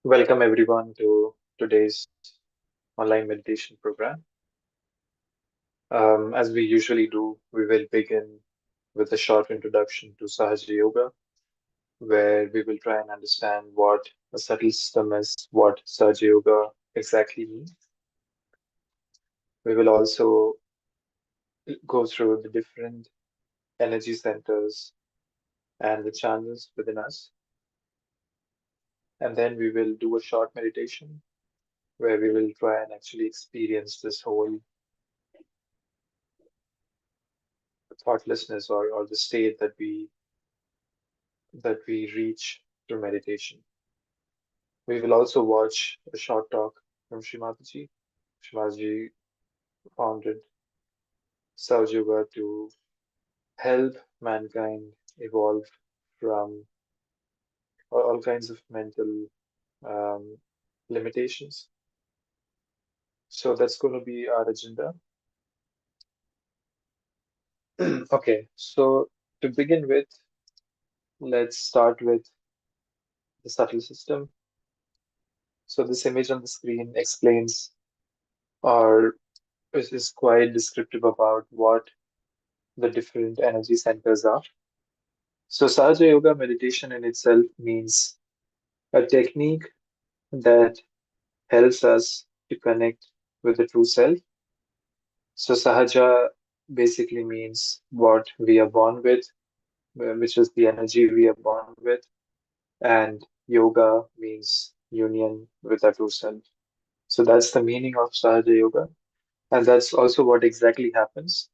Welcome everyone to today's online meditation program. As we usually do, we will begin with a short introduction to Sahaja Yoga, where we will try and understand what a subtle system is, what Sahaja Yoga exactly means. We will also go through the different energy centers and the channels within us, and then we will do a short meditation where we will try and actually experience this whole thoughtlessness or the state that we reach through meditation. We will also watch a short talk from Srimataji. Srimataji founded Sahaja Yoga to help mankind evolve from all kinds of mental um, limitations. So that's going to be our agenda. Okay, so to begin with, let's start with the subtle system. So this image on the screen explains or is quite descriptive about what the different energy centers are. So, Sahaja Yoga meditation in itself means a technique that helps us to connect with the true self. So, Sahaja basically means what we are born with, which is the energy we are born with, and yoga means union with our true self. So, that's the meaning of Sahaja Yoga, and that's also what exactly happens.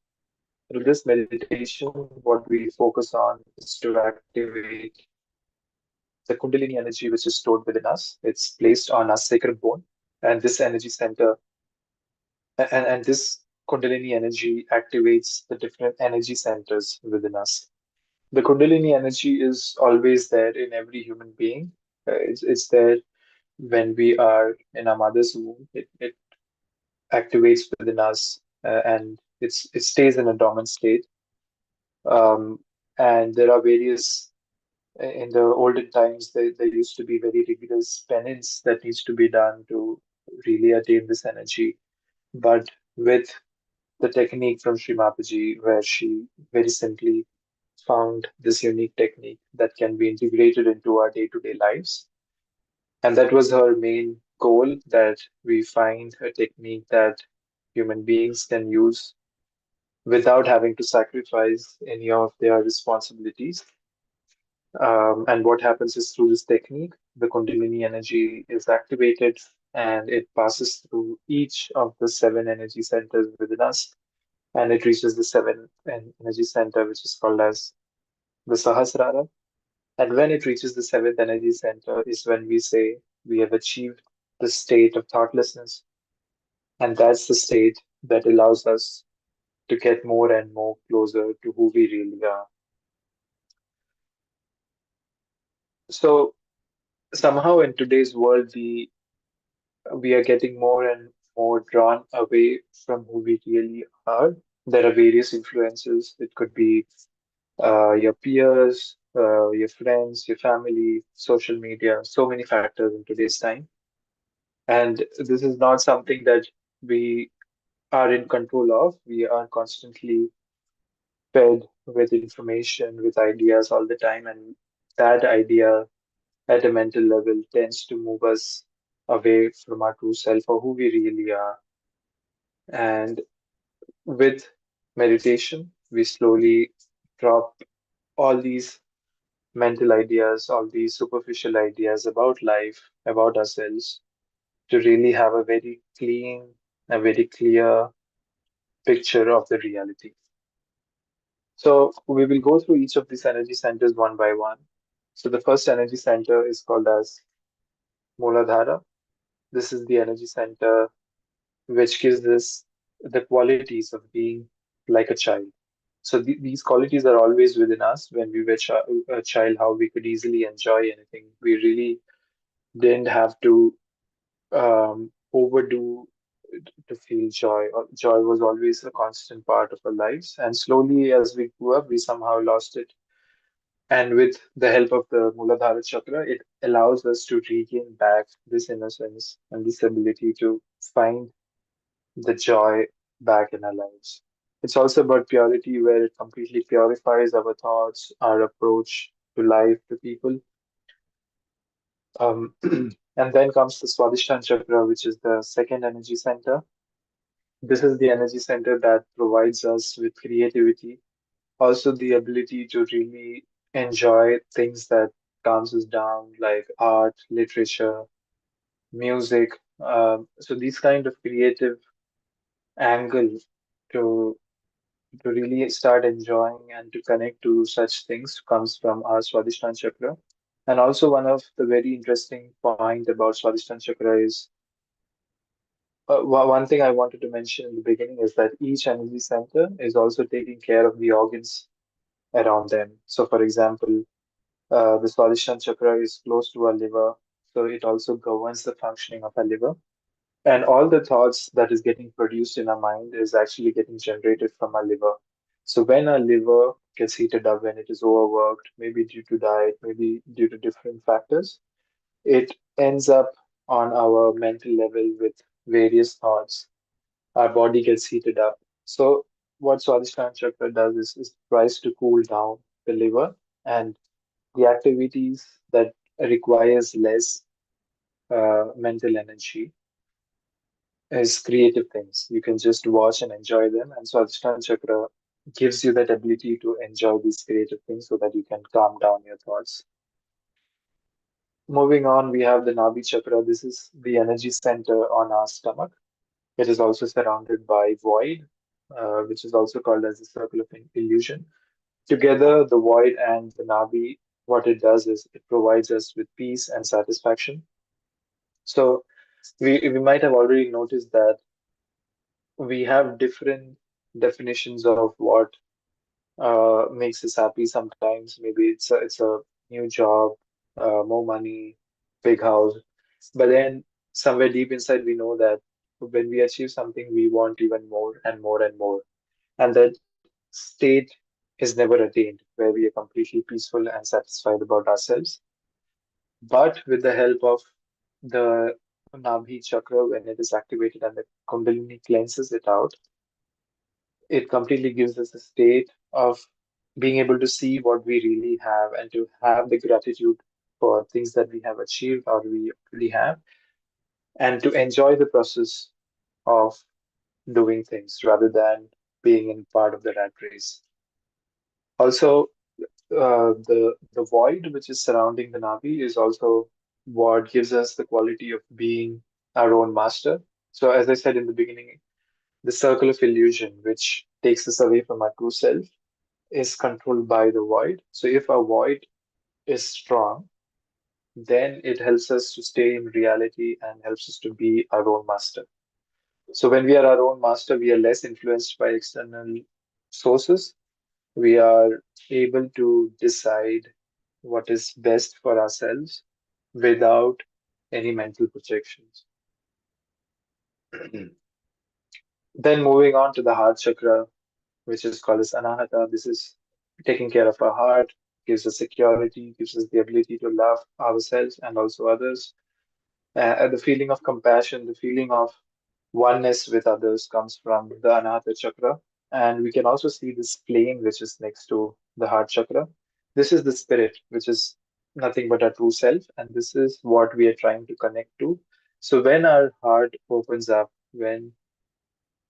Through this meditation, what we focus on is to activate the Kundalini energy which is stored within us. It's placed on our sacral bone, and this energy center and this Kundalini energy activates the different energy centers within us. The Kundalini energy is always there in every human being. It's there when we are in our mother's womb. It activates within us, and it stays in a dormant state. Um, and there are various in the olden times, there used to be very rigorous penance that needs to be done to really attain this energy. But with the technique from Sri Mataji, where she very simply found this unique technique that can be integrated into our day-to-day lives. And that was her main goal, that we find a technique that human beings can use without having to sacrifice any of their responsibilities. And what happens is through this technique, the Kundalini energy is activated and it passes through each of the seven energy centers within us, and it reaches the seventh energy center, which is called as the Sahasrara. And when it reaches the seventh energy center, is when we say we have achieved the state of thoughtlessness, and that's the state that allows us to get more and more closer to who we really are. So somehow in today's world, we are getting more and more drawn away from who we really are. There are various influences. It could be your peers, your friends, your family, social media, so many factors in today's time. And this is not something that we are in control of. We are constantly fed with information, with ideas all the time. And that idea at a mental level tends to move us away from our true self or who we really are. And with meditation, we slowly drop all these mental ideas, all these superficial ideas about life, about ourselves, to really have a very clean, a very clear picture of the reality. So we will go through each of these energy centers one by one. So the first energy center is called as Muladhara. This is the energy center which gives us the qualities of being like a child. So these qualities are always within us. When we were a child, how we could easily enjoy anything. We really didn't have to overdo to feel joy. Joy was always a constant part of our lives. And slowly, as we grew up, we somehow lost it. And with the help of the Muladhara Chakra, it allows us to regain back this innocence and this ability to find the joy back in our lives. It's also about purity, where it completely purifies our thoughts, our approach to life, to people. And then comes the Swadhisthana Chakra, which is the second energy center. This is the energy center that provides us with creativity, also the ability to really enjoy things that calms us down, like art, literature, music. So these kind of creative angle to to really start enjoying and to connect to such things comes from our Swadhisthana Chakra. And also one of the very interesting point about Swadhisthana Chakra is one thing I wanted to mention in the beginning is that each energy center is also taking care of the organs around them. So, for example, the Swadhisthana Chakra is close to our liver, so it also governs the functioning of our liver. And all the thoughts that is getting produced in our mind is actually getting generated from our liver. So when our liver gets heated up, when it is overworked, maybe due to diet, maybe due to different factors, it ends up on our mental level with various thoughts. Our body gets heated up. So what Swadhisthana Chakra does is tries to cool down the liver and the activities that requires less mental energy is creative things. You can just watch and enjoy them. And so Adhishthana Chakra gives you that ability to enjoy these creative things so that you can calm down your thoughts. Moving on, we have the Nabhi Chakra. This is the energy center on our stomach. It is also surrounded by void, which is also called as the circle of illusion. Together, the void and the Nabi, what it does is it provides us with peace and satisfaction. So we might have already noticed that we have different definitions of what makes us happy. Sometimes maybe it's a new job, more money, big house. But then somewhere deep inside, we know that when we achieve something, we want even more and more and more. And that state is never attained, where we are completely peaceful and satisfied about ourselves. But with the help of the Nabhi chakra, when it is activated and the Kundalini cleanses it out, it completely gives us a state of being able to see what we really have and to have the gratitude for things that we have achieved or we already have, and to enjoy the process of doing things rather than being in part of the rat race. Also, the void which is surrounding the Navi is also what gives us the quality of being our own master. So, as I said in the beginning, the circle of illusion, which takes us away from our true self, is controlled by the void. So, if our void is strong, then it helps us to stay in reality and helps us to be our own master. So, when we are our own master, we are less influenced by external sources. We are able to decide what is best for ourselves without any mental projections. Then moving on to the heart chakra, which is called as anahata. This is taking care of our heart, gives us security, gives us the ability to love ourselves and also others. The feeling of compassion, the feeling of oneness with others comes from the anahata chakra. And we can also see this flame which is next to the heart chakra. This is the spirit, which is nothing but our true self, and this is what we are trying to connect to. So when our heart opens up, when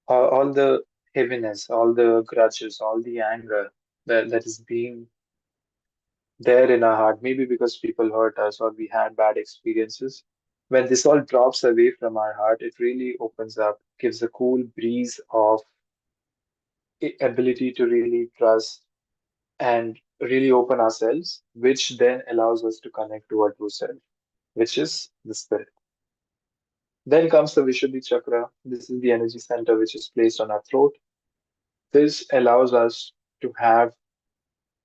all the heaviness, all the grudges, all the anger that is being there in our heart, maybe because people hurt us or we had bad experiences, when this all drops away from our heart, it really opens up, gives a cool breeze of ability to really trust and really open ourselves, which then allows us to connect to our true self, which is the spirit. Then comes the Vishuddhi chakra. This is the energy center which is placed on our throat. This allows us to have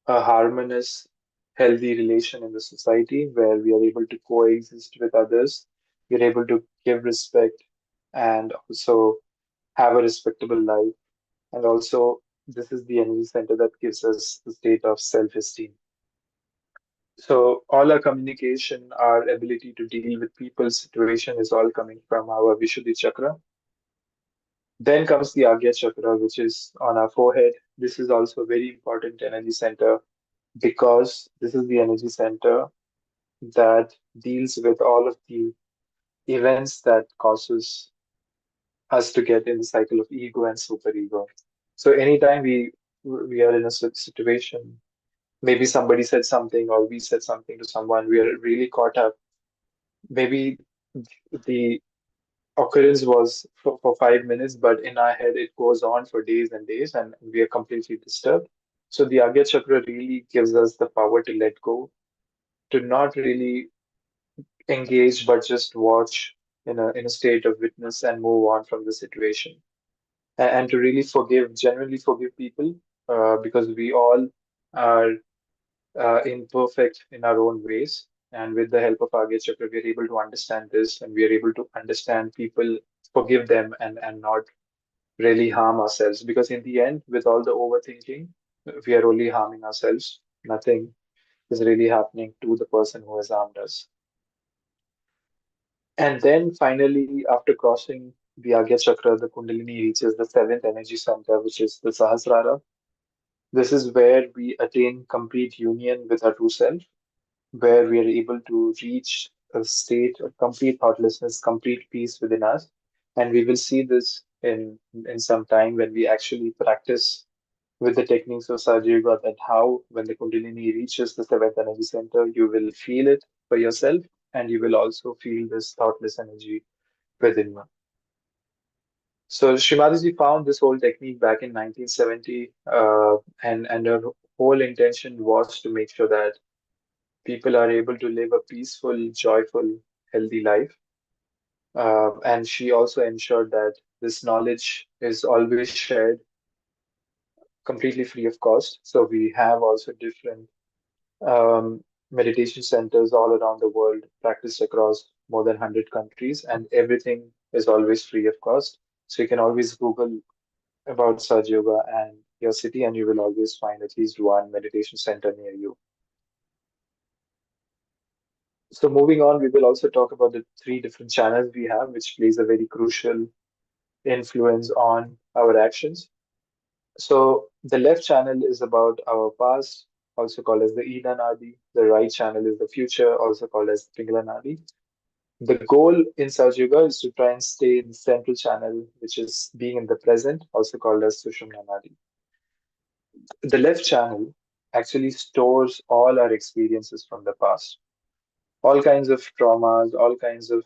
a harmonious, healthy relation in the society where we are able to coexist with others. We're able to give respect and also have a respectable life. And also, this is the energy center that gives us the state of self esteem. So all our communication, our ability to deal with people's situation is all coming from our Vishuddhi chakra. Then comes the Agya chakra, which is on our forehead. This is also a very important energy center because this is the energy center that deals with all of the events that causes us to get in the cycle of ego and superego. So anytime we are in a situation, maybe somebody said something or we said something to someone, we are really caught up. Maybe the occurrence was for 5 minutes, but in our head it goes on for days and days, and we are completely disturbed. So the Agya Chakra really gives us the power to let go, to not really engage, but just watch in a state of witness and move on from the situation, and to really forgive, genuinely forgive people, because we all are imperfect in our own ways. And with the help of Agya Chakra, we are able to understand this, and we are able to understand people, forgive them, and not really harm ourselves. Because in the end, with all the overthinking, we are only harming ourselves. Nothing is really happening to the person who has harmed us. And then finally, after crossing the Agya Chakra, the Kundalini reaches the seventh energy center, which is the Sahasrara. This is where we attain complete union with our true self, where we are able to reach a state of complete thoughtlessness, complete peace within us. And we will see this in some time when we actually practice with the techniques of Saja Yoga, that how when the Kundalini reaches the seventh energy center, you will feel it for yourself, and you will also feel this thoughtless energy within you. So Shrimati found this whole technique back in 1970, and her whole intention was to make sure that people are able to live a peaceful, joyful, healthy life. And she also ensured that this knowledge is always shared completely free of cost. So we have also different um, meditation centers all around the world, practiced across more than 100 countries, and everything is always free of cost. So you can always Google about Saj Yoga and your city, and you will always find at least one meditation center near you. So moving on, we will also talk about the three different channels we have, which plays a very crucial influence on our actions. So the left channel is about our past, also called as the Ida Nadi. The right channel is the future, also called as Pingala Nadi. The goal in Saj Yoga is to try and stay in the central channel, which is being in the present, also called as Sushumna Nadi. The left channel actually stores all our experiences from the past, all kinds of traumas, all kinds of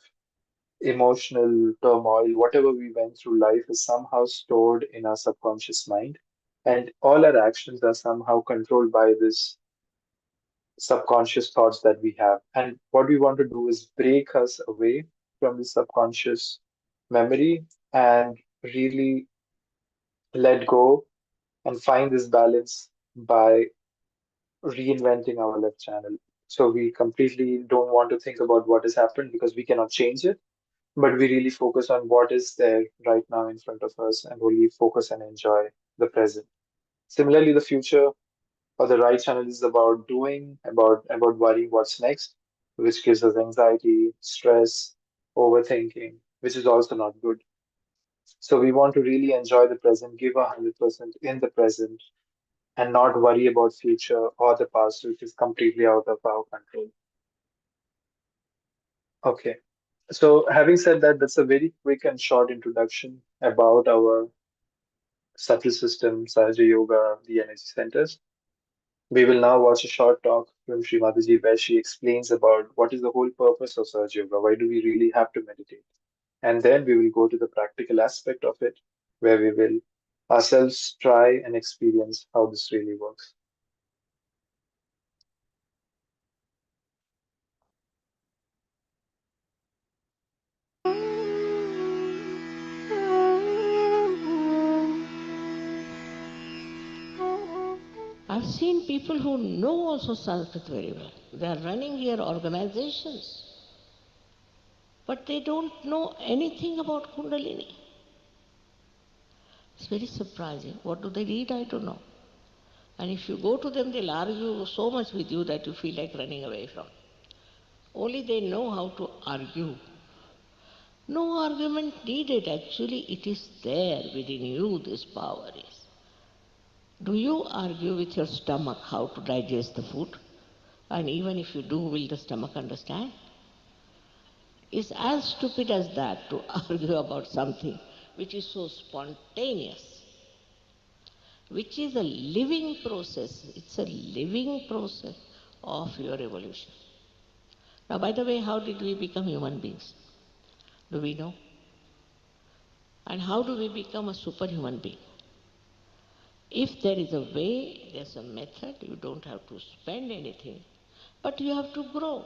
emotional turmoil, whatever we went through life is somehow stored in our subconscious mind. And all our actions are somehow controlled by this subconscious thoughts that we have. And what we want to do is break us away from the subconscious memory and really let go and find this balance by reinventing our left channel. So we completely don't want to think about what has happened because we cannot change it, but we really focus on what is there right now in front of us and really focus and enjoy the present. Similarly, the future or the right channel is about doing, about worrying what's next, which gives us anxiety, stress, overthinking, which is also not good. So we want to really enjoy the present, give 100% in the present, and not worry about future or the past, which is completely out of our control. Okay. So having said that, that's a very quick and short introduction about our subtle system, Sahaja Yoga, the energy centers. We will now watch a short talk from Srimataji where she explains about what is the whole purpose of Sahaja Yoga, why do we really have to meditate? And then we will go to the practical aspect of it, where we will ourselves try and experience how this really works. I've seen people who know also Sanskrit very well. They are running here organizations, but they don't know anything about Kundalini. It's very surprising. What do they read? I don't know. And if you go to them, they'll argue so much with you that you feel like running away from. Only they know how to argue. No argument needed. Actually, it is there within you, this power is. Do you argue with your stomach how to digest the food? And even if you do, will the stomach understand? It's as stupid as that to argue about something which is so spontaneous, which is a living process. It's a living process of your evolution. Now, by the way, how did we become human beings? Do we know? And how do we become a superhuman being? If there is a way, there's a method, you don't have to spend anything, but you have to grow.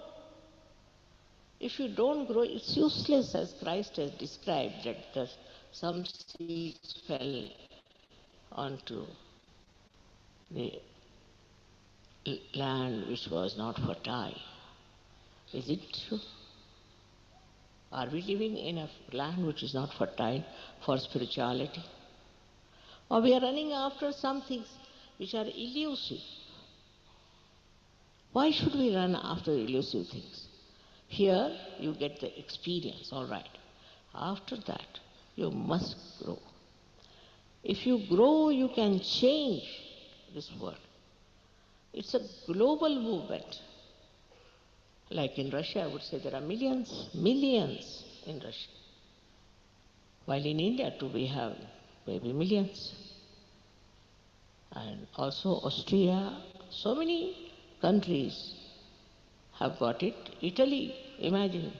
If you don't grow, it's useless, as Christ has described, that some seeds fell onto the land which was not fertile. Is it true? Are we living in a land which is not fertile for spirituality? Or we are running after some things which are elusive? Why should we run after elusive things? Here you get the experience, all right. After that, you must grow. If you grow, you can change this world. It's a global movement. Like in Russia, I would say there are millions in Russia. While in India too we have maybe millions. And also Austria, so many countries have got it. Italy, imagine.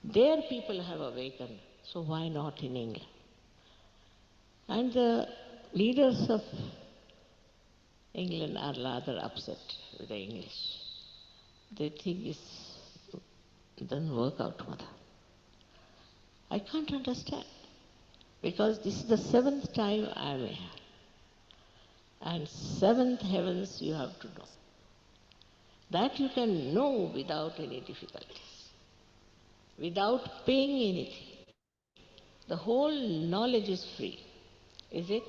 Their people have awakened, so why not in England? And the leaders of England are rather upset with the English. They think it doesn't work out, mother. I can't understand, because this is the 7th time I am here. And 7th heavens you have to know. That you can know without any difficulties, without paying anything. The whole knowledge is free. Is it?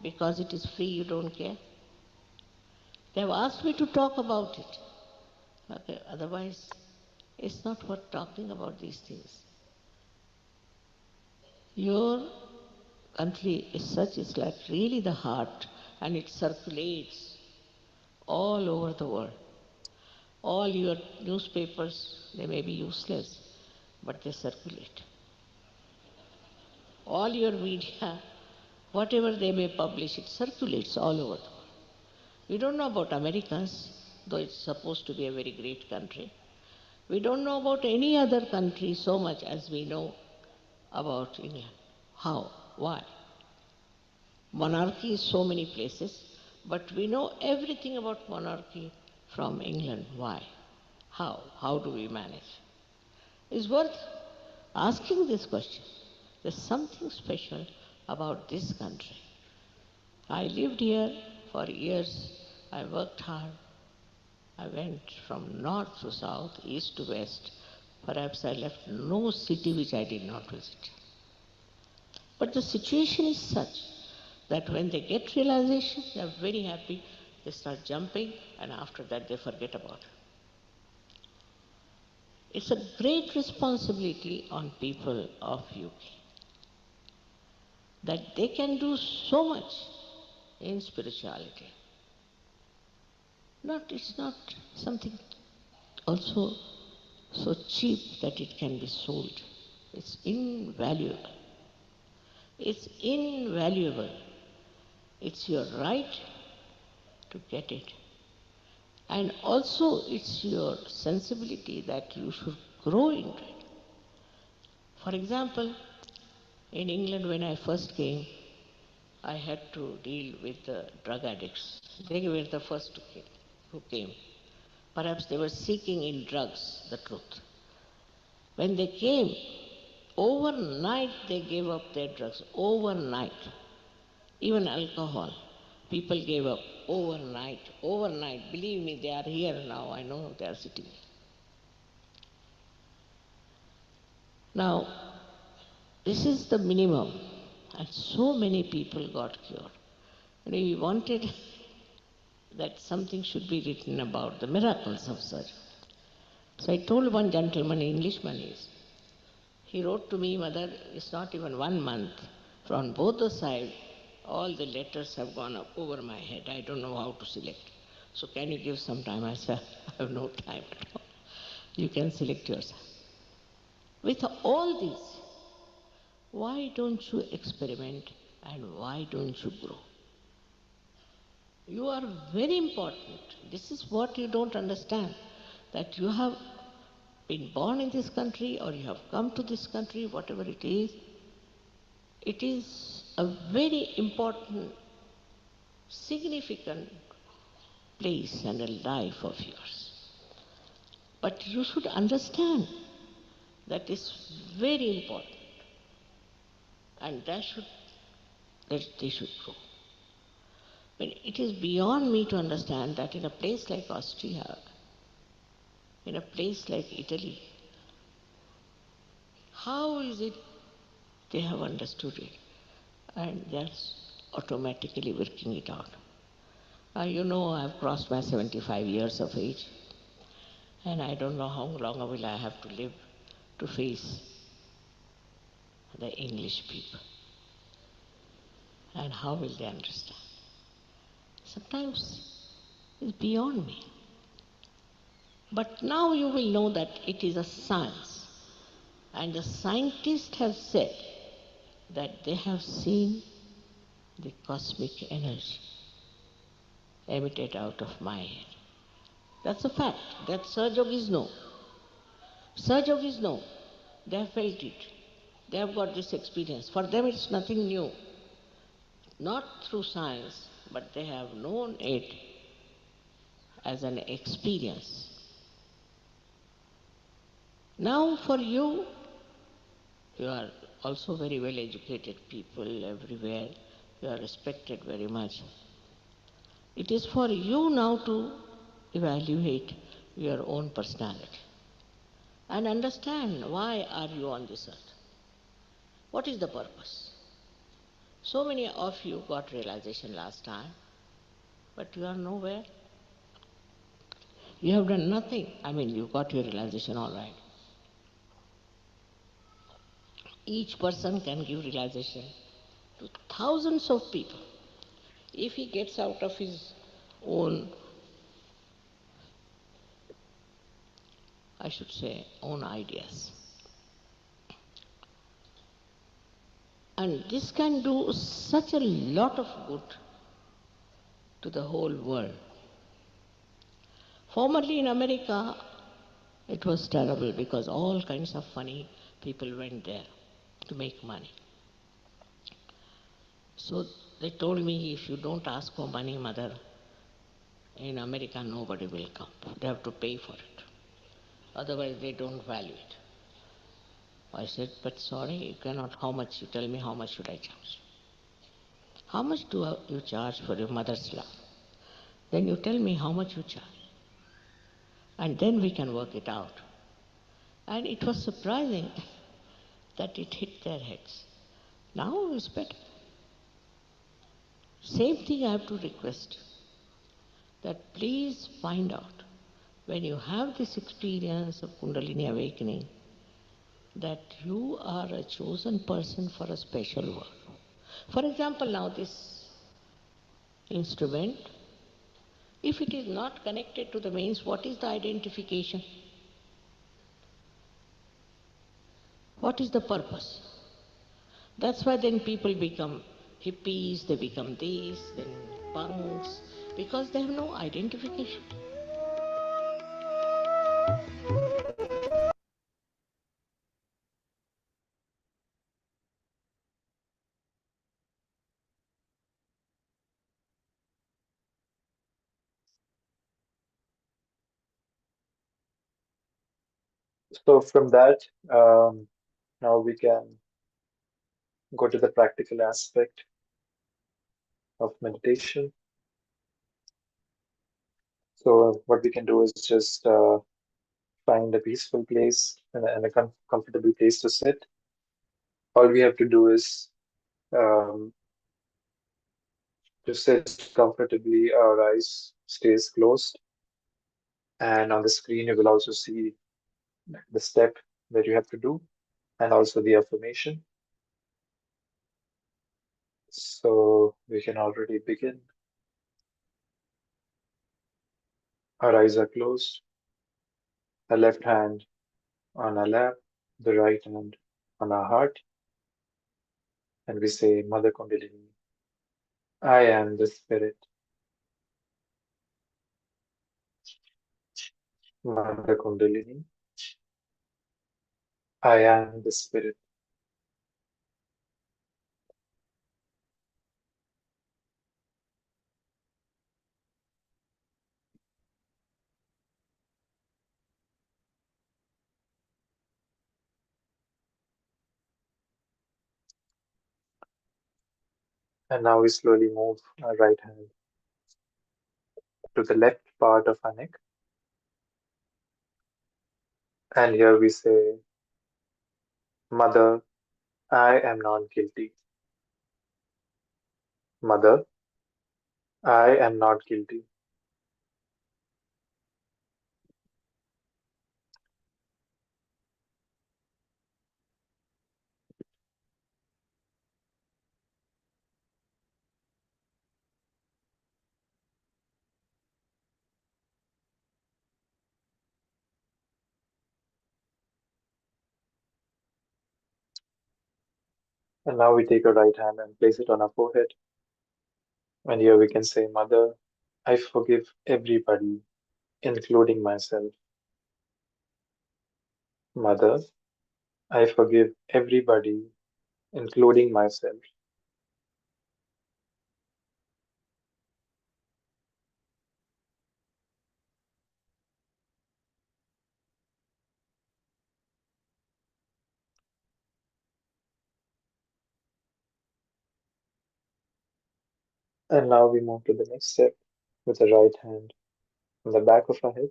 Because it is free, you don't care? They have asked me to talk about it. Okay, otherwise, it's not worth talking about these things. Your country is such, it's like really the heart, and it circulates all over the world. All your newspapers, they may be useless, but they circulate. All your media, whatever they may publish, it circulates all over the world. We don't know about Americans, though it's supposed to be a very great country. We don't know about any other country so much as we know about England. How? Why? Monarchy is so many places, but we know everything about monarchy from England. Why? How? How do we manage? It's worth asking this question. There's something special about this country. I lived here for years. I worked hard. I went from north to south, east to west. Perhaps I left no city which I did not visit. But the situation is such that when they get realization, they are very happy, they start jumping, and after that they forget about it. It's a great responsibility on people of UK that they can do so much in spirituality. It's not something also so cheap that it can be sold. It's invaluable. It's invaluable. It's your right to get it. And also it's your sensibility that you should grow into it. For example, in England when I first came, I had to deal with the drug addicts. They were the first who came. Perhaps they were seeking in drugs the truth. When they came, overnight they gave up their drugs. Overnight. Even alcohol. People gave up overnight. Overnight. Believe me, they are here now. I know they are sitting. Now, this is the minimum. And so many people got cured. And we wanted that something should be written about the miracles of surgery. So I told one gentleman, Englishman is, he wrote to me, Mother, it's not even 1 month. From both the sides, all the letters have gone up over my head. I don't know how to select. So can you give some time? I said, I have no time at all. You can select yourself. With all this, why don't you experiment and why don't you grow? You are very important. This is what you don't understand. That you have been born in this country or you have come to this country, whatever it is a very important, significant place and a life of yours. But you should understand that is very important and that they should grow. But it is beyond me to understand that in a place like Austria, in a place like Italy, how is it they have understood it and they're automatically working it out. You know, I've crossed my 75 years of age and I don't know how long will I have to live to face the English people and how will they understand. Sometimes it's beyond me. But now you will know that it is a science. And the scientists have said that they have seen the cosmic energy emitted out of my head. That's a fact. That surge yogis know. Surge yogis know. They have felt it. They have got this experience. For them it's nothing new. Not through science, but they have known it as an experience. Now for you, you are also very well educated people everywhere. You are respected very much. It is for you now to evaluate your own personality and understand why are you on this earth. What is the purpose? So many of you got realization last time, but you are nowhere. You have done nothing. I mean, you got your realization all right. Each person can give realization to thousands of people. If he gets out of his own, I should say, own ideas. And this can do such a lot of good to the whole world. Formerly in America, it was terrible because all kinds of funny people went there to make money. So they told me, if you don't ask for money, mother, in America nobody will come. They have to pay for it. Otherwise they don't value it. I said, but sorry, you cannot, how much? You tell me how much should I charge? How much do you charge for your mother's love? Then you tell me how much you charge. And then we can work it out. And it was surprising that it hit their heads. Now it's better. Same thing I have to request that please find out when you have this experience of Kundalini awakening that you are a chosen person for a special work. For example, now this instrument, if it is not connected to the mains, what is the identification? What is the purpose? That's why then people become hippies, they become this, then punks, because they have no identification. So from that, now we can go to the practical aspect of meditation. So what we can do is just find a peaceful place and a comfortable place to sit. All we have to do is um, To sit comfortably, our eyes stays closed, and on the screen you will also see the step that you have to do and also the affirmation. So we can already begin. Our eyes are closed, the left hand on our lap, the right hand on our heart, and we say, Mother Kundalini, I am the spirit. Mother Kundalini, I am the spirit. And now we slowly move our right hand to the left part of our neck. And here we say, Mother, I am not guilty. Mother, I am not guilty. And now we take our right hand and place it on our forehead. And here we can say, Mother, I forgive everybody, including myself. Mother, I forgive everybody, including myself. And now we move to the next step with the right hand on the back of our head.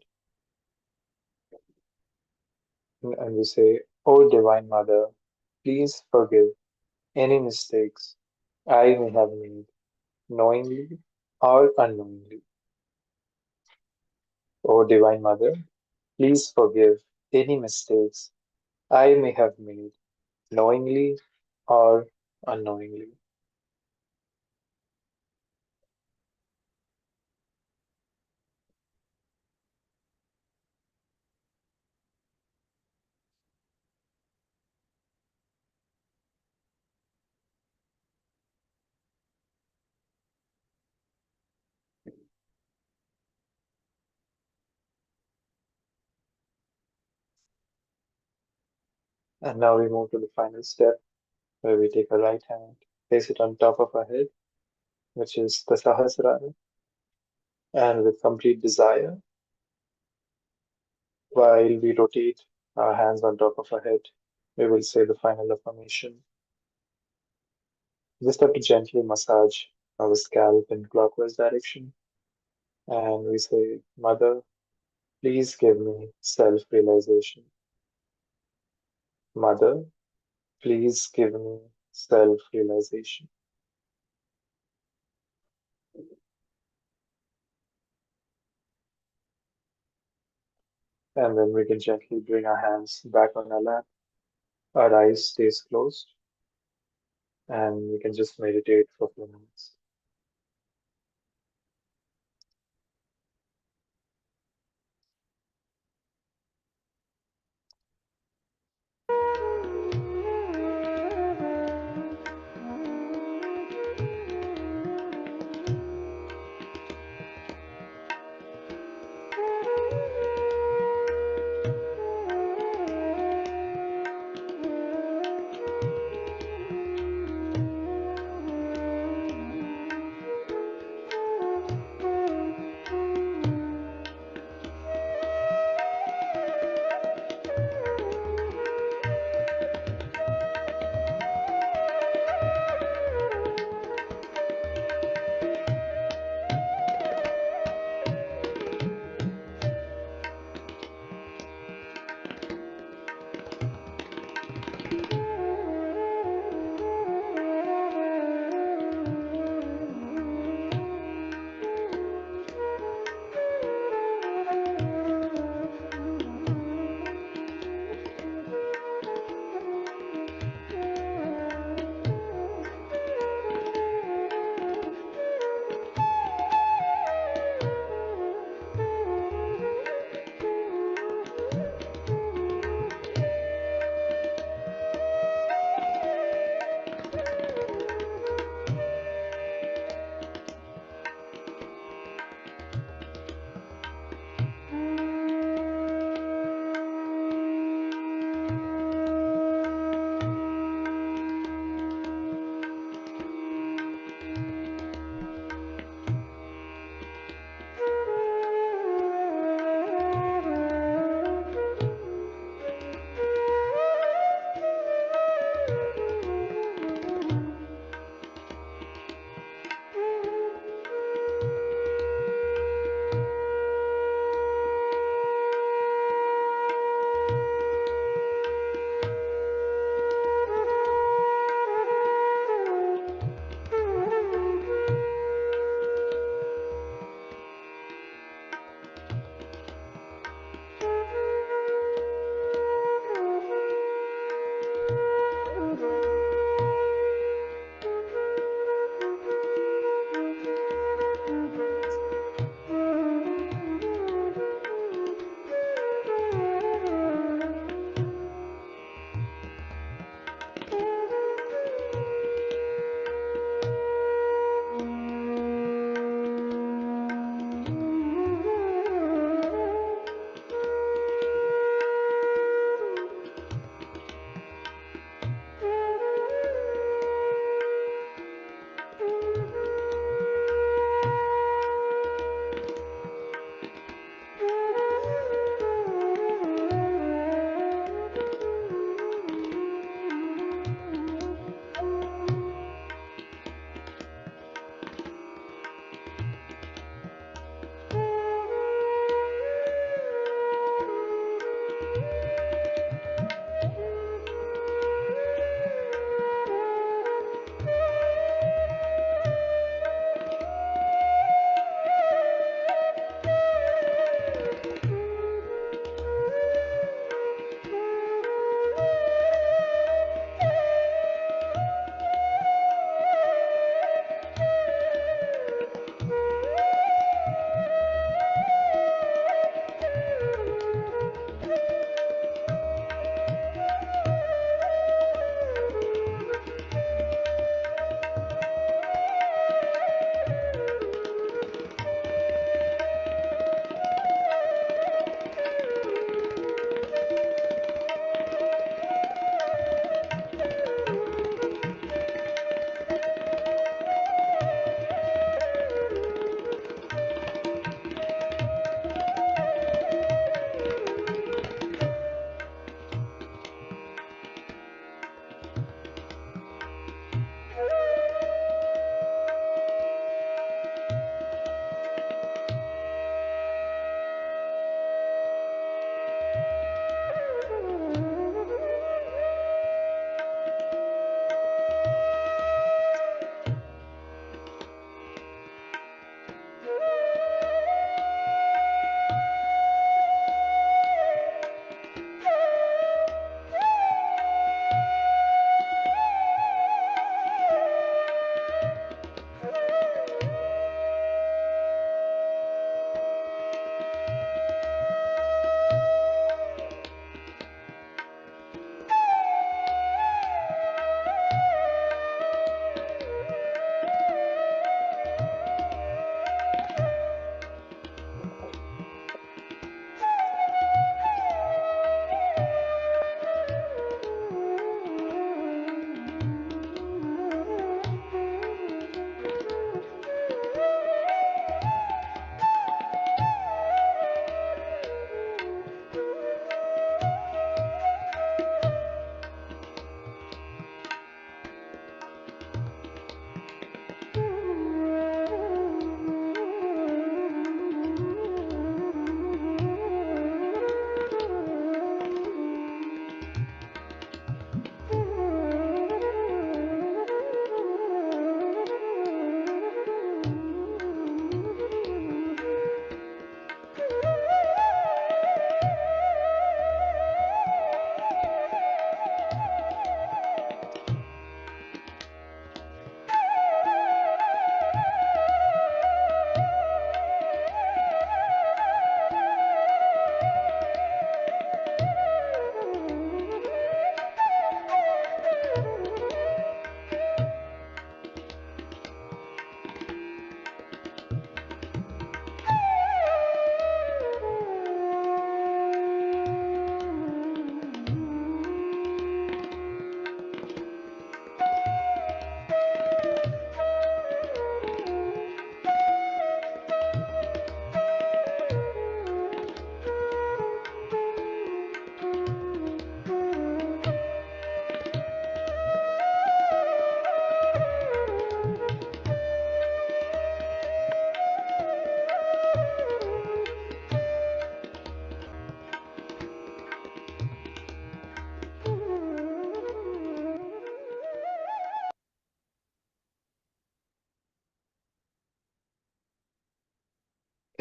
And we say, O Divine Mother, please forgive any mistakes I may have made, knowingly or unknowingly. O Divine Mother, please forgive any mistakes I may have made, knowingly or unknowingly. And now we move to the final step where we take our right hand, place it on top of our head, which is the Sahasrara, and with complete desire, while we rotate our hands on top of our head, we will say the final affirmation. Just have to gently massage our scalp in clockwise direction, and we say, Mother, please give me self-realization. Mother, please give me self-realization. And then we can gently bring our hands back on our lap. Our eyes stays closed, and we can just meditate for a few minutes.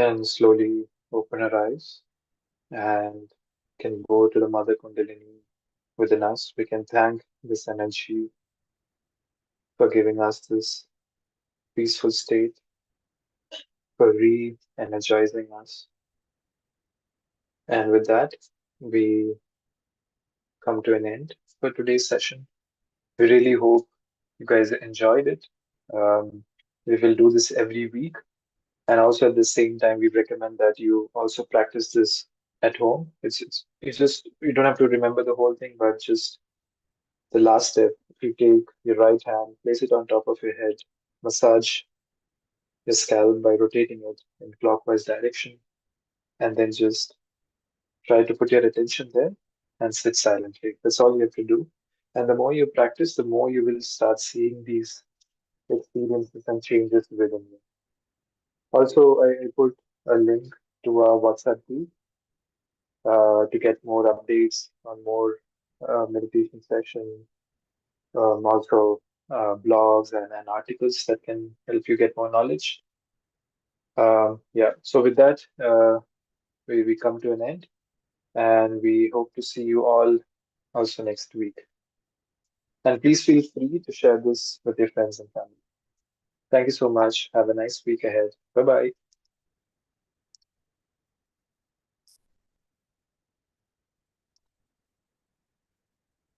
can slowly open our eyes and can go to the Mother Kundalini within us. We can thank this energy for giving us this peaceful state, for re-energizing us. And with that, we come to an end for today's session. We really hope you guys enjoyed it. Um, we will do this every week. And also at the same time, we recommend that you also practice this at home. It's just you don't have to remember the whole thing, but just the last step. If you take your right hand, place it on top of your head, massage your scalp by rotating it in clockwise direction, and then just try to put your attention there and sit silently. That's all you have to do. And the more you practice, the more you will start seeing these experiences and changes within you. Also, I put a link to our WhatsApp group to get more updates on more meditation sessions, also blogs and articles that can help you get more knowledge. Yeah, so with that, we come to an end and we hope to see you all also next week. And please feel free to share this with your friends and family. Thank you so much. Have a nice week ahead. Bye bye.